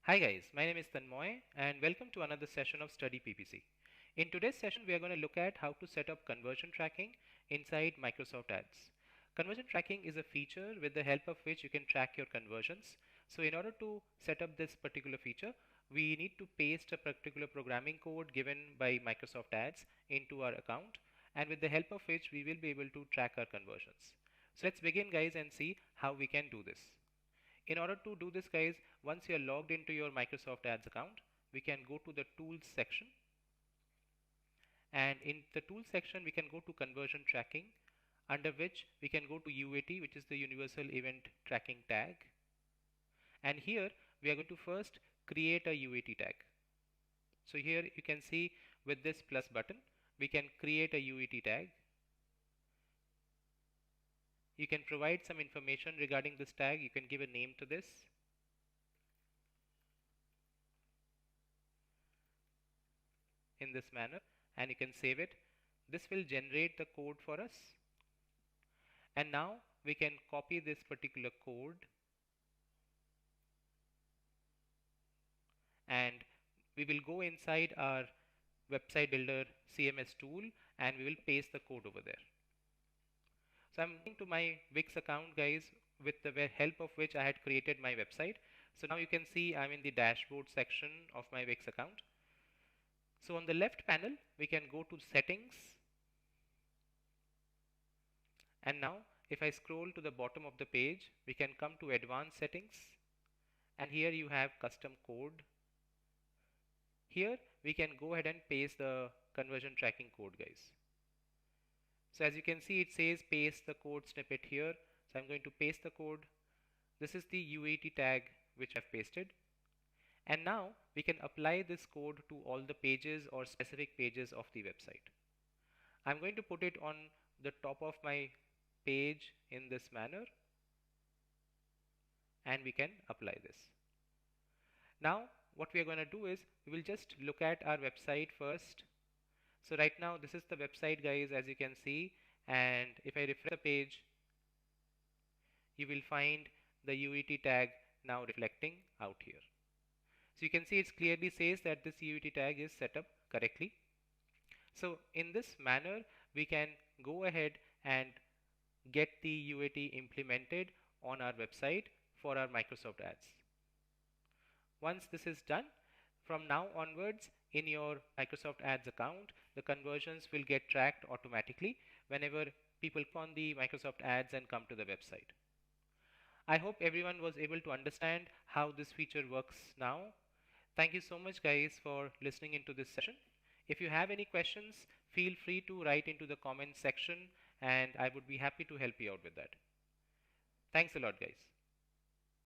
Hi guys, my name is Tanmoy and welcome to another session of Study PPC. In today's session, we are going to look at how to set up conversion tracking inside Microsoft Ads. Conversion tracking is a feature with the help of which you can track your conversions. So in order to set up this particular feature, we need to paste a particular programming code given by Microsoft Ads into our account, and with the help of which we will be able to track our conversions. So let's begin guys and see how we can do this. In order to do this guys, once you are logged into your Microsoft Ads account, we can go to the tools section, and in the tools section we can go to conversion tracking, under which we can go to UET, which is the Universal Event Tracking Tag, and here we are going to first create a UET tag. So here you can see with this plus button we can create a UET tag. You can provide some information regarding this tag. You can give a name to this. In this manner, and you can save it. This will generate the code for us, and now we can copy this particular code and we will go inside our website builder CMS tool and we will paste the code over there. So I'm going to my Wix account guys, with the help of which I had created my website. So now you can see I'm in the dashboard section of my Wix account. So on the left panel we can go to settings, and now if I scroll to the bottom of the page we can come to advanced settings, and here you have custom code. Here we can go ahead and paste the conversion tracking code guys. So as you can see, it says paste the code snippet here. So I'm going to paste the code. This is the UET tag which I've pasted, and now we can apply this code to all the pages or specific pages of the website. I'm going to put it on the top of my page in this manner, and we can apply this. Now what we are going to do is we will just look at our website first. So right now this is the website guys, as you can see, and if I refresh the page you will find the UET tag now reflecting out here. So you can see it clearly says that this UET tag is set up correctly. So in this manner we can go ahead and get the UET implemented on our website for our Microsoft Ads. Once this is done, from now onwards in your Microsoft Ads account, the conversions will get tracked automatically whenever people click on the Microsoft Ads and come to the website. I hope everyone was able to understand how this feature works now. Thank you so much guys for listening into this session. If you have any questions, feel free to write into the comments section and I would be happy to help you out with that. Thanks a lot guys.